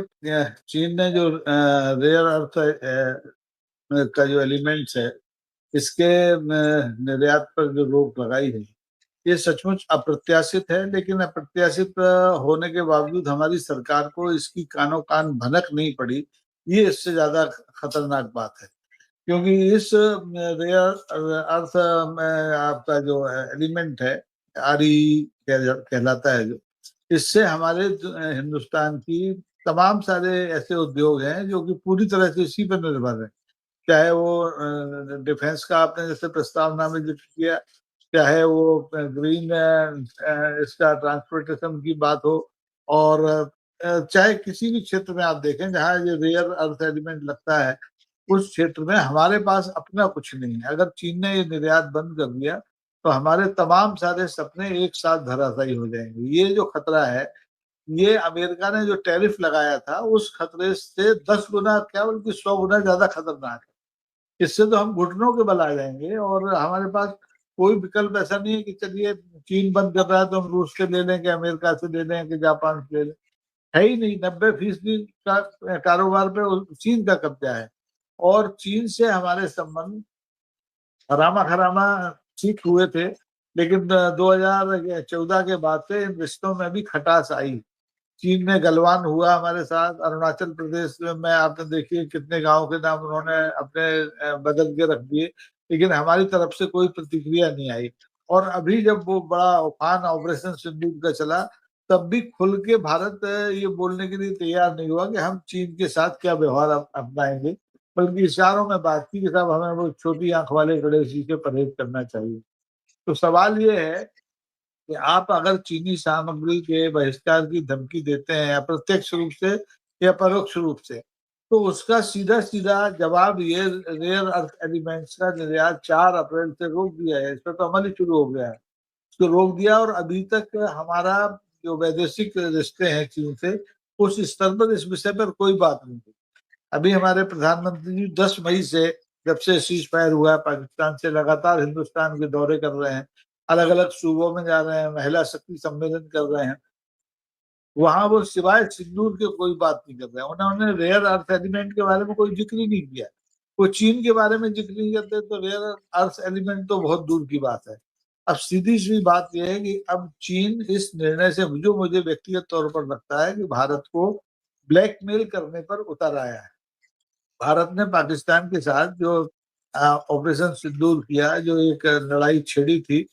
चीन ने जो रेयर अर्थ का जो एलिमेंट्स है, इसके निर्यात पर जो रोक लगाई है, ये सचमुच अप्रत्याशित है। लेकिन अप्रत्याशित होने के बावजूद हमारी सरकार को इसकी कानो कान भनक नहीं पड़ी, ये इससे ज्यादा खतरनाक बात है। क्योंकि इस रेयर अर्थ में आपका जो एलिमेंट है, आरी कहलाता है, जो इससे हमारे हिंदुस्तान की तमाम सारे ऐसे उद्योग हैं जो कि पूरी तरह से इसी पर निर्भर है। चाहे वो डिफेंस का आपने जैसे प्रस्तावना में जिक्र किया, चाहे वो ग्रीन इसका ट्रांसपोर्टेशन की बात हो, और चाहे किसी भी क्षेत्र में आप देखें जहाँ ये रेयर अर्थ एलिमेंट लगता है, उस क्षेत्र में हमारे पास अपना कुछ नहीं है। अगर चीन ने ये निर्यात बंद कर दिया तो हमारे तमाम सारे सपने एक साथ धराशायी हो जाएंगे। ये जो खतरा है, ये अमेरिका ने जो टैरिफ लगाया था उस खतरे से 10 गुना क्या बल्कि 100 गुना ज्यादा खतरनाक है। इससे तो हम घुटनों के बल आ जाएंगे और हमारे पास कोई विकल्प ऐसा नहीं है कि चलिए चीन बंद कर रहा है तो हम रूस से ले लें, कि अमेरिका से ले लें, कि जापान से ले लें। है ही नहीं। 90% का कारोबार पे चीन का कब्जा है। और चीन से हमारे संबंध हरामा खरामा ठीक हुए थे, लेकिन 2014 के बाद से इन रिश्तों में भी खटास आई। चीन में गलवान हुआ हमारे साथ। अरुणाचल प्रदेश में आपने देखिए कितने गांव के नाम उन्होंने अपने बदल के रख दिए, लेकिन हमारी तरफ से कोई प्रतिक्रिया नहीं आई। और अभी जब वो बड़ा उफान ऑपरेशन सिंदूर का चला, तब भी खुल के भारत ये बोलने के लिए तैयार नहीं हुआ कि हम चीन के साथ क्या व्यवहार अपनाएंगे, बल्कि इशारों में बात की कि साहब हमें वो छोटी आंख वाले गणेश से परहेज करना चाहिए। तो सवाल ये है कि आप अगर चीनी सामग्री के बहिष्कार की धमकी देते हैं अप्रत्यक्ष रूप से या परोक्ष रूप से, तो उसका सीधा सीधा जवाब ये रेयर अर्थ एलिमेंट्स का निर्यात 4 अप्रैल से रोक दिया है। इस पर तो अमल ही शुरू हो गया है। उसको रोक दिया और अभी तक हमारा जो वैदेशिक रिश्ते हैं चीन से, उस स्तर पर इस विषय पर कोई बात नहीं हुई। अभी हमारे प्रधानमंत्री जी 10 मई से, जब से सीज फायर हुआ है, पाकिस्तान से लगातार हिंदुस्तान के दौरे कर रहे हैं, अलग अलग सूबों में जा रहे हैं, महिला शक्ति सम्मेलन कर रहे हैं। वहां वो सिवाय सिंदूर के कोई बात नहीं कर रहे हैं। उन्होंने रेयर अर्थ एलिमेंट के बारे में कोई जिक्र ही नहीं किया। वो चीन के बारे में जिक्र नहीं करते तो रेयर अर्थ एलिमेंट तो बहुत दूर की बात है। अब सीधी सी बात यह है कि अब चीन इस निर्णय से, जो मुझे व्यक्तिगत तौर पर लगता है, कि भारत को ब्लैकमेल करने पर उतर आया है। भारत ने पाकिस्तान के साथ जो ऑपरेशन सिंदूर किया, जो एक लड़ाई छिड़ी थी,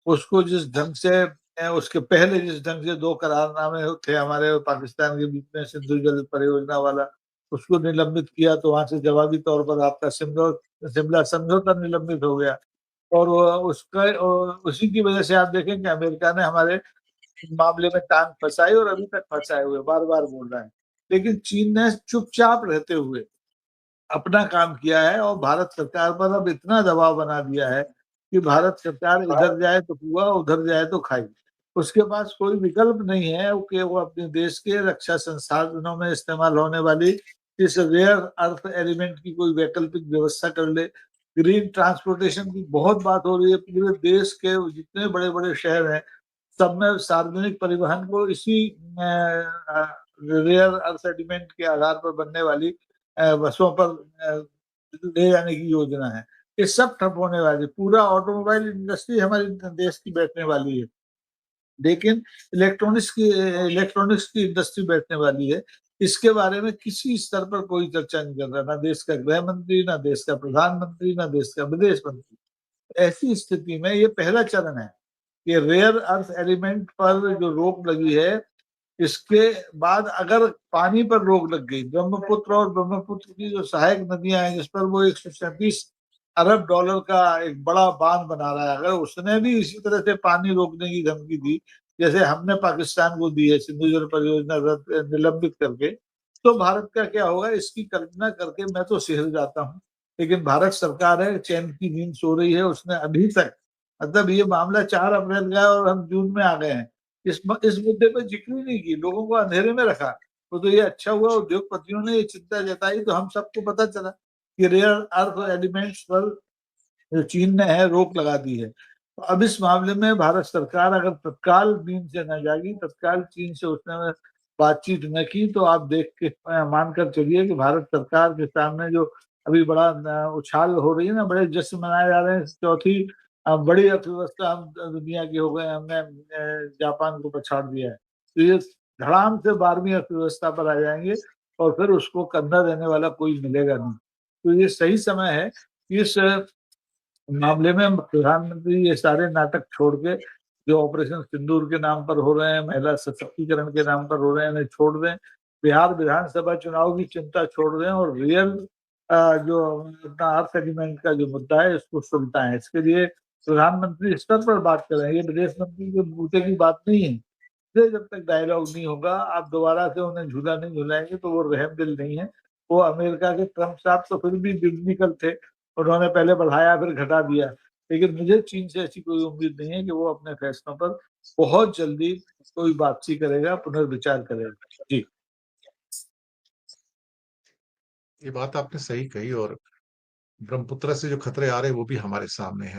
उसको जिस ढंग से उसके पहले जिस ढंग से 2 करारनामे थे हमारे और पाकिस्तान के बीच में, सिंधु जल परियोजना वाला, उसको निलंबित किया, तो वहां से जवाबी तौर पर आपका शिमला समझौता निलंबित हो गया। और उसी की वजह से आप देखें कि अमेरिका ने हमारे मामले में टांग फंसाई और अभी तक फंसाए हुए बार बार बोल रहा है। लेकिन चीन ने चुपचाप रहते हुए अपना काम किया है और भारत सरकार पर अब इतना दबाव बना दिया है कि भारत सरकार इधर जाए तो हुआ, उधर जाए तो खाई। उसके पास कोई विकल्प नहीं है कि वो अपने देश के रक्षा संसाधनों में इस्तेमाल होने वाली इस रेयर अर्थ एलिमेंट की कोई वैकल्पिक व्यवस्था कर ले। ग्रीन ट्रांसपोर्टेशन की बहुत बात हो रही है। पूरे देश के जितने बड़े बड़े शहर हैं, सब में सार्वजनिक परिवहन को इसी रेयर अर्थ एलिमेंट के आधार पर बनने वाली बसों पर ले जाने की योजना है। ये सब ठप होने वाली। पूरा ऑटोमोबाइल इंडस्ट्री हमारे देश की बैठने वाली है। लेकिन इलेक्ट्रॉनिक्स की इंडस्ट्री बैठने वाली है। इसके बारे में किसी स्तर पर कोई चर्चा नहीं कर रहा, ना देश का गृह मंत्री, ना देश का प्रधानमंत्री, ना देश का विदेश मंत्री। ऐसी स्थिति में ये पहला चरण है कि रेयर अर्थ एलिमेंट पर जो रोक लगी है, इसके बाद अगर पानी पर रोक लग गई, ब्रह्मपुत्र और ब्रह्मपुत्र की जो सहायक नदियां हैं, जिस पर वो 137 अरब डॉलर का एक बड़ा बांध बना रहा है, अगर उसने भी इसी तरह से पानी रोकने की धमकी दी जैसे हमने पाकिस्तान को दी है, सिंधु जल परियोजना निलंबित करके, तो भारत का क्या होगा, इसकी कल्पना करके मैं तो सिहर जाता हूँ। लेकिन भारत सरकार है, चैन की नींद सो रही है। उसने अभी तक, मतलब ये मामला 4 अप्रैल का है और हम जून में आ गए हैं, इस मुद्दे पर जिक्र ही नहीं की, लोगों को अंधेरे में रखा। तो ये अच्छा हुआ उद्योगपतियों ने ये चिंता जताई, तो हम सबको पता चला कि रेयर अर्थ एलिमेंट्स पर जो चीन ने है रोक लगा दी है। तो अब इस मामले में भारत सरकार अगर तत्काल नींद से न जागी, तत्काल चीन से उसने बातचीत न की तो आप देख के मानकर चलिए कि भारत सरकार के सामने जो अभी बड़ा उछाल हो रही है ना, बड़े जश्न मनाए जा रहे हैं। चौथी बड़ी अर्थव्यवस्था हम दुनिया की हो गए, हमने जापान को पछाड़ दिया है। तो ये धड़ाम से 12वीं अर्थव्यवस्था पर आ जाएंगे और फिर उसको कंधा देने वाला कोई मिलेगा नहीं। तो ये सही समय है कि इस मामले में प्रधानमंत्री ये सारे नाटक छोड़ के, जो ऑपरेशन सिंदूर के नाम पर हो रहे हैं, महिला सशक्तिकरण के नाम पर हो रहे हैं, इन्हें छोड़ दें। बिहार विधानसभा चुनाव की चिंता छोड़ दें और रियल जो अपना अर्थ एग्रीमेंट का जो मुद्दा है इसको सुलझाएं। इसके लिए प्रधानमंत्री स्तर पर बात करें, ये विदेश मंत्री के बूते की बात नहीं है। से जब तक डायलॉग नहीं होगा, आप दोबारा से उन्हें झूला नहीं झुलाएंगे तो वो रहम दिल नहीं है। वो अमेरिका के ट्रम्प साहब तो फिर भी निकल थे, उन्होंने पहले बढ़ाया फिर घटा दिया। लेकिन मुझे चीन से ऐसी कोई उम्मीद नहीं है कि वो अपने फैसलों पर बहुत जल्दी कोई वापसी करेगा, पुनर्विचार करेगा। जी। ये बात आपने सही कही और ब्रह्मपुत्र से जो खतरे आ रहे हैं वो भी हमारे सामने हैं।